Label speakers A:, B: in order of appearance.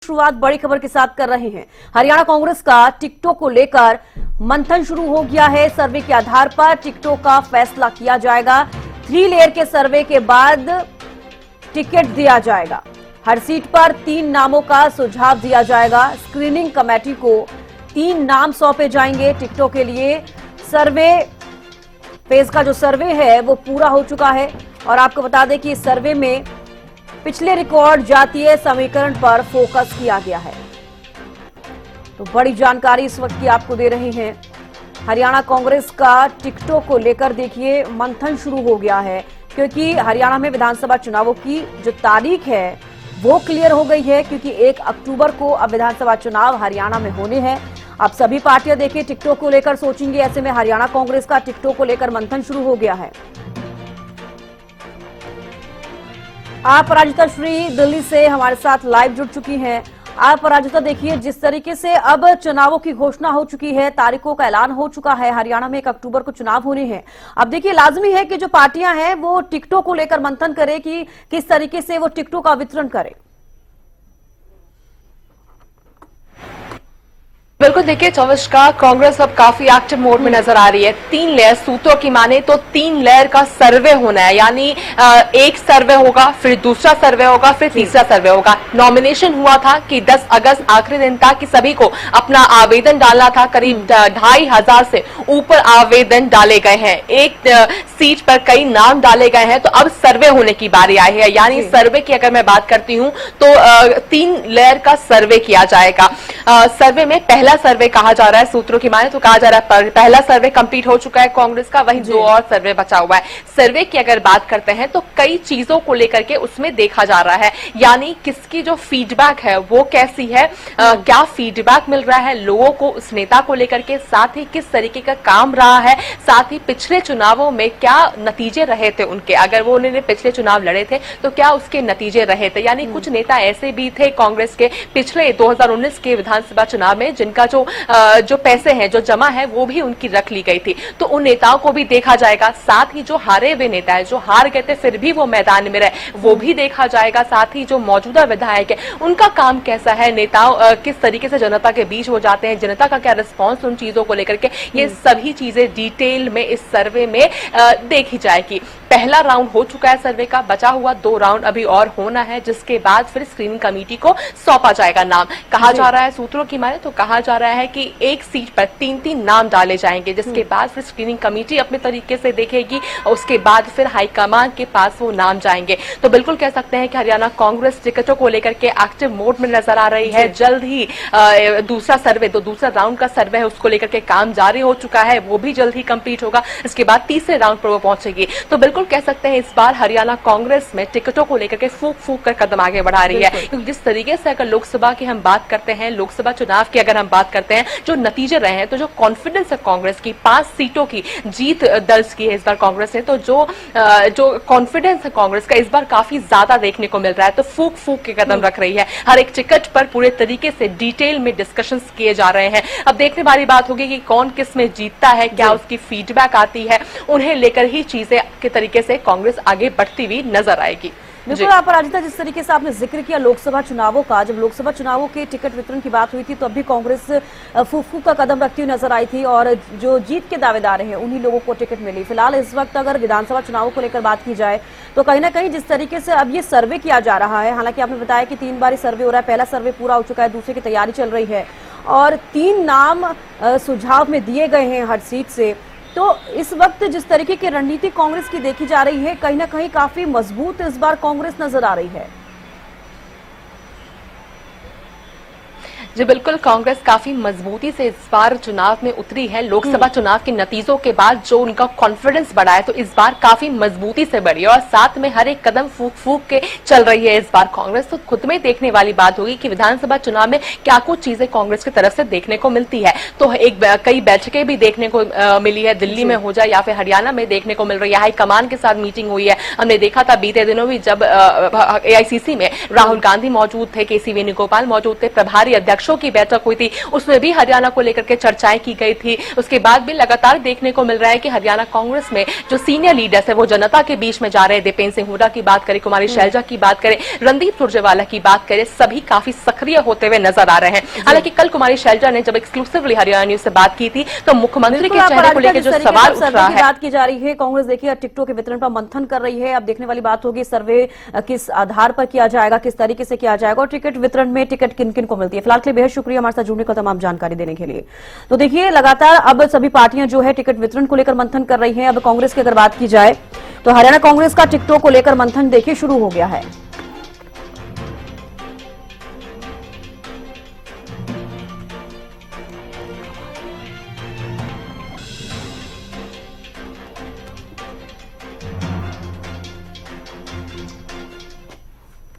A: शुरुआत बड़ी खबर के साथ कर रहे हैं। हरियाणा कांग्रेस का टिकटों को लेकर मंथन शुरू हो गया है। सर्वे के आधार पर टिकटों का फैसला किया जाएगा। 3 लेयर के सर्वे के बाद टिकट दिया जाएगा। हर सीट पर 3 नामों का सुझाव दिया जाएगा। स्क्रीनिंग कमेटी को 3 नाम सौंपे जाएंगे टिकटों के लिए। सर्वे फेज का जो सर्वे है वो पूरा हो चुका है और आपको बता दें कि इस सर्वे में पिछले रिकॉर्ड जातीय समीकरण पर फोकस किया गया है। तो बड़ी जानकारी इस वक्त की आपको दे रहे हैं। हरियाणा कांग्रेस का टिकटों को लेकर देखिए मंथन शुरू हो गया है, क्योंकि हरियाणा में विधानसभा चुनावों की जो तारीख है वो क्लियर हो गई है, क्योंकि 1 अक्टूबर को अब विधानसभा चुनाव हरियाणा में होने हैं। अब सभी पार्टियां देखिए टिकटों को लेकर सोचेंगे। ऐसे में हरियाणा कांग्रेस का टिकटों को लेकर मंथन शुरू हो गया है। आप पराजिता श्री दिल्ली से हमारे साथ लाइव जुड़ चुकी हैं। आप पराजिता देखिए, जिस तरीके से अब चुनावों की घोषणा हो चुकी है, तारीखों का ऐलान हो चुका है। हरियाणा में 1 अक्टूबर को चुनाव होने हैं। अब देखिए लाजमी है कि जो पार्टियां हैं वो टिकटों को लेकर मंथन करें कि किस तरीके से वो टिकटों का वितरण करें।
B: बिल्कुल देखिए चौविश का कांग्रेस अब काफी एक्टिव मोड में नजर आ रही है। 3 लेयर सूत्रों की माने तो 3 लेयर का सर्वे होना है, यानी एक सर्वे होगा, फिर दूसरा सर्वे होगा, फिर तीसरा सर्वे होगा। नॉमिनेशन हुआ था कि 10 अगस्त आखिरी दिन था कि सभी को अपना आवेदन डालना था। करीब 2500 से ऊपर आवेदन डाले गए हैं। एक सीट पर कई नाम डाले गए हैं। तो अब सर्वे होने की बारी आई है, यानी सर्वे की अगर मैं बात करती हूं तो 3 लेयर का सर्वे किया जाएगा। सर्वे में पहला सर्वे कहा जा रहा है, सूत्रों की माने तो कहा जा रहा है पहला सर्वे कंप्लीट हो चुका है कांग्रेस का, वहीं 2 और सर्वे बचा हुआ है। सर्वे की अगर बात करते हैं तो कई चीजों को लेकर के उसमें देखा जा रहा है, यानी किसकी जो फीडबैक है वो कैसी है, क्या फीडबैक मिल रहा है लोगों को उस नेता को लेकर के, साथ ही किस तरीके का काम रहा है, साथ ही पिछले चुनावों में क्या नतीजे रहे थे उनके, अगर वो उन्होंने पिछले चुनाव लड़े थे तो क्या उसके नतीजे रहे थे। यानी कुछ नेता ऐसे भी थे कांग्रेस के पिछले 2019 के विधानसभा चुनाव में जिनका जो पैसे हैं जो जमा है वो भी उनकी रख ली गई थी, तो उन नेताओं को भी देखा जाएगा। साथ ही जो हारे हुए नेता है, जो हार गए थे फिर भी वो मैदान में रहे, वो भी देखा जाएगा। साथ ही जो मौजूदा विधायक है उनका काम कैसा है, नेताओं किस तरीके से जनता के बीच हो जाते हैं, जनता का क्या रिस्पॉन्स उन चीजों को लेकर के, ये सभी चीजें डिटेल में इस सर्वे में देखी जाएगी। पहला राउंड हो चुका है सर्वे का, बचा हुआ 2 राउंड अभी और होना है, जिसके बाद फिर स्क्रीनिंग कमेटी को सौंपा जाएगा नाम। कहा जा रहा है सूत्रों की माने तो कहा जा रहा है कि एक सीट पर 3-3 नाम डाले जाएंगे, जिसके बाद फिर स्क्रीनिंग कमेटी अपने तरीके से देखेगी और उसके बाद फिर हाईकमान के पास वो नाम जाएंगे। तो बिल्कुल कह सकते हैं कि हरियाणा कांग्रेस टिकटों को लेकर के एक्टिव मोड में नजर आ रही है। जल्द ही दूसरा सर्वे, दूसरा राउंड का सर्वे है उसको लेकर के काम जारी हो चुका है, वो भी जल्द ही कंप्लीट होगा। इसके बाद तीसरे राउंड पर वो पहुंचेगी। तो बिल्कुल कह सकते हैं इस बार हरियाणा कांग्रेस में टिकटों को लेकर के फूक फूक कर कदम आगे बढ़ा रही है, क्योंकि जिस तरीके से अगर लोकसभा की हम बात करते हैं, लोकसभा चुनाव की अगर हम बात करते हैं, जो नतीजे रहे हैं, तो जो कॉन्फिडेंस है कांग्रेस की, 5 सीटों की जीत दर्ज की है इस बार कांग्रेस ने, तो जो कॉन्फिडेंस है कांग्रेस का इस बार काफी ज्यादा देखने को मिल रहा है। तो फूक फूक के कदम रख रही है, हर एक टिकट पर पूरे तरीके से डिटेल में डिस्कशंस किए जा रहे हैं। अब देखने वाली बात होगी कि कौन किस में जीतता है, क्या उसकी फीडबैक आती है, उन्हें लेकर ही चीजें के तरीके से कांग्रेस आगे बढ़ती हुई नजर आएगी।
A: बिल्कुल आप पराजिता, जिस तरीके से आपने जिक्र किया लोकसभा चुनावों का, जब लोकसभा चुनावों के टिकट वितरण की बात हुई थी तो अभी कांग्रेस फूक का कदम रखती हुई नजर आई थी और जो जीत के दावेदार हैं उन्हीं लोगों को टिकट मिली। फिलहाल इस वक्त अगर विधानसभा चुनावों को लेकर बात की जाए तो कहीं ना कहीं जिस तरीके से अब ये सर्वे किया जा रहा है, हालांकि आपने बताया कि 3 बार सर्वे हो रहा है, पहला सर्वे पूरा हो चुका है, दूसरे की तैयारी चल रही है और 3 नाम सुझाव में दिए गए हैं हर सीट से। तो इस वक्त जिस तरीके की रणनीति कांग्रेस की देखी जा रही है, कहीं ना कहीं काफी मजबूत इस बार कांग्रेस नजर आ रही है।
B: जी बिल्कुल, कांग्रेस काफी मजबूती से इस बार चुनाव में उतरी है। लोकसभा चुनाव के नतीजों के बाद जो उनका कॉन्फिडेंस बढ़ा है, तो इस बार काफी मजबूती से बढ़ी है और साथ में हर एक कदम फूक फूक के चल रही है इस बार कांग्रेस। तो खुद में देखने वाली बात होगी कि विधानसभा चुनाव में क्या कुछ चीजें कांग्रेस की तरफ से देखने को मिलती है। तो कई बैठकें भी देखने को मिली है, दिल्ली में हो जाए या फिर हरियाणा में देखने को मिल रही है। हाईकमान के साथ मीटिंग हुई है, हमने देखा था बीते दिनों भी जब AICC में राहुल गांधी मौजूद थे, KC वेणुगोपाल मौजूद थे, प्रभारी अध्यक्ष अध्यक्षों की बैठक हुई थी, उसमें भी हरियाणा को लेकर के चर्चाएं की गई थी। उसके बाद भी लगातार देखने को मिल रहा है कि हरियाणा कांग्रेस में जो सीनियर लीडर्स है वो जनता के बीच में जा रहे हैं। दीपेंद्र सिंह हुड्डा की बात करें, कुमारी शैलजा की बात करें, रणदीप सुरजेवाला की बात करें, सभी काफी सक्रिय होते हुए नजर आ रहे हैं। हालांकि कल कुमारी शैलजा ने जब एक्सक्लूसिवली हरियाणा न्यूज से बात की थी तो मुख्यमंत्री के चेहरे को लेकर जो सवाल उठ रहा है,
A: बात की जा रही है। कांग्रेस देखिए टिकटों के वितरण पर मंथन कर रही है। अब देखने वाली बात होगी सर्वे किस आधार पर किया जाएगा, किस तरीके से किया जाएगा और टिकट वितरण में टिकट किन किन को मिलती है। फिलहाल के लिए बेहद शुक्रिया हमारे साथ जुड़ने का, तमाम जानकारी देने के लिए। तो देखिए लगातार अब सभी पार्टियां जो है टिकट वितरण को लेकर मंथन कर रही हैं। अब कांग्रेस की अगर बात की जाए तो हरियाणा कांग्रेस का टिकटों को लेकर मंथन देखिए शुरू हो गया है।